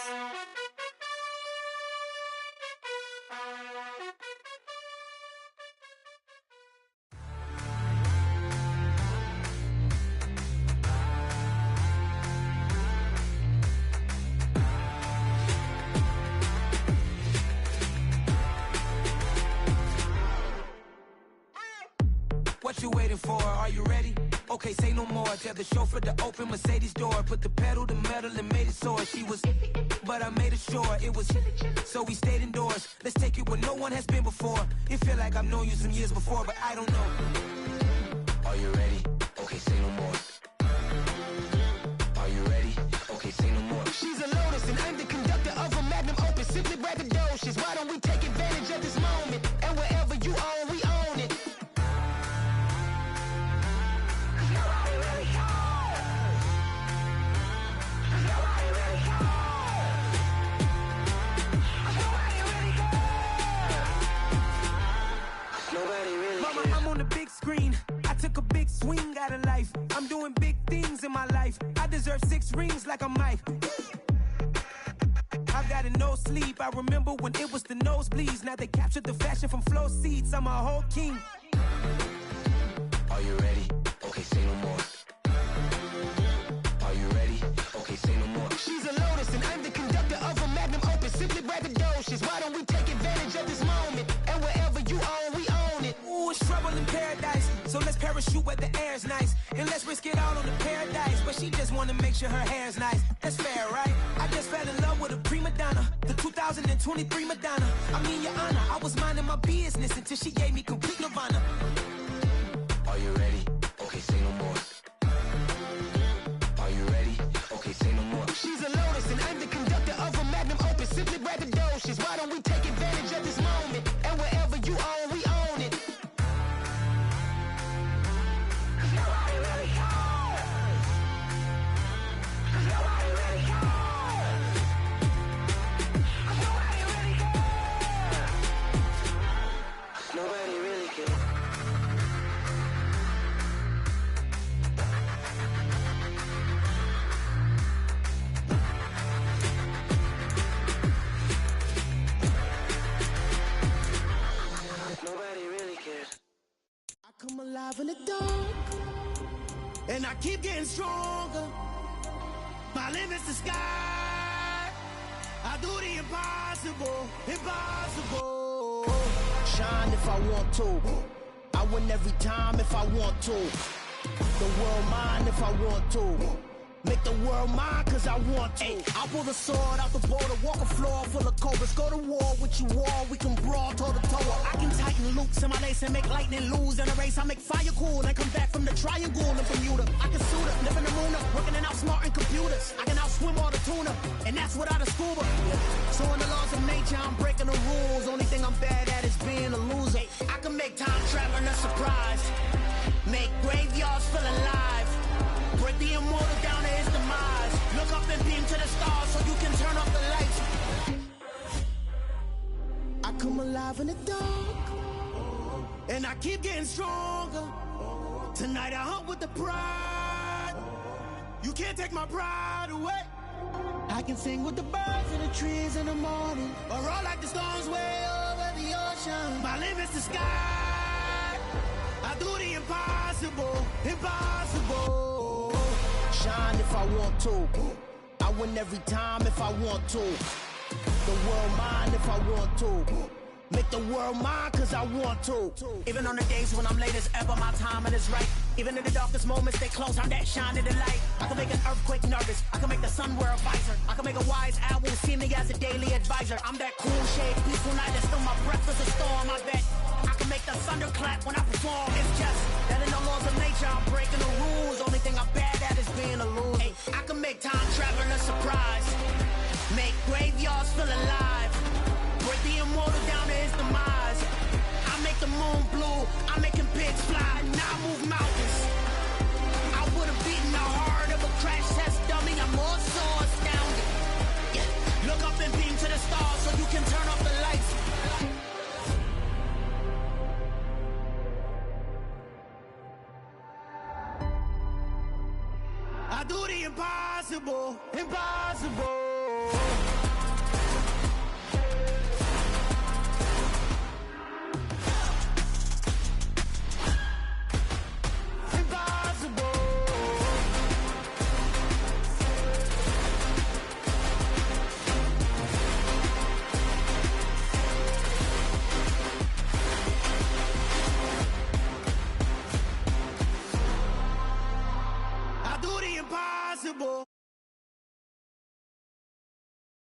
What you waiting for? Are you ready? Okay, say no more. Tell the chauffeur to open Mercedes door. Put the pedal to metal and made it soar. She was, but I made it sure it was. So we stayed indoors. Let's take it where no one has been before. It feel like I've known you some years before, but I don't know. Are you ready? Okay, say no more. Are you ready? Okay, say no more. She's a Lotus and I'm the conductor of a magnum opus. Simply braggadocious. Why don't we take advantage of this moment? And wherever you own, we own it. Mama, I'm on the big screen. I took a big swing out of life. I'm doing big things in my life. I deserve 6 rings like a Mike. I've got no sleep. I remember when it was the nosebleeds. Now they captured the fashion from flow seats. I'm a whole king. Are you ready? Okay, say no more. Are you ready? Okay, say no more. She's a Lotus and I'm the conductor of a magnum opus. Simply braggadocious. Why don't we take advantage of this moment? And wherever you own, we own it. Ooh, it's trouble in paradise. So let's parachute where the air's nice. And let's risk it all on the paradise. But she just wanna make sure her hair's nice. That's fair, right? I just fell in love with a prima donna. The 2023 Madonna. I mean, your honor, I was minding my business until she gave me complete nirvana. Are you ready? Okay, say no more. Are you ready? Okay, say no more. She's a Lotus and I'm the conductor of a magnum opus. Simply braggadocious. Why don't we take advantage of this moment? And wherever you own, we own it. Nobody really cares. Nobody really cares. I come alive in the dark, and I keep getting stronger. My limit's the sky. I do the impossible, impossible. Shine if I want to. I win every time if I want to. The world mine if I want to. Make the world mine cause I want to. Ay, I'll pull the sword out the border, walk a floor full of cobras. Go to war with you all, we can brawl toe to toe. I can tighten loops in my lace and make lightning lose in a race. I make fire cool and come back from the triangle in Bermuda. I can suit up, live in the moon up, working and outsmarting computers. I can outswim all the tuna, and that's without a scuba. So in the laws of nature, I'm breaking the rules. Only thing I'm bad at is being a loser. I can make time traveling a surprise, make graveyards feel alive. Break the immortal down to his demise. Look up and beam to the stars so you can turn off the lights. I come alive in the dark, and I keep getting stronger. Tonight I hunt with the pride. You can't take my pride away. I can sing with the birds and the trees in the morning, or roll like the storms way over the ocean. My limit's the sky. I do the impossible, impossible. Shine if I want to. I win every time if I want to. The world mine if I want to. Make the world mine cause I want to. Even on the days when I'm late as ever, my timing is right. Even in the darkest moments, stay close, I'm that shining the light. I can make an earthquake nervous, I can make the sun wear a visor. I can make a wise owl see me as a daily advisor. I'm that cool shade, peaceful night, that's still my breath is a storm, I bet. I can make the thunder clap when I perform. It's just that in the laws of nature, I'm breaking the rules. Only thing I'm bad at is being a loser. Hey, I can make time traveling a surprise, make graveyards feel alive. Break the immortal down to his demise. I make the moon blue, I'm making pigs fly. Now I move mountains. I would've beaten the heart of a crash test dummy. I'm more so astounded. Yeah. Look up and beam to the stars so you can turn off the lights. I do the impossible, impossible. impossible.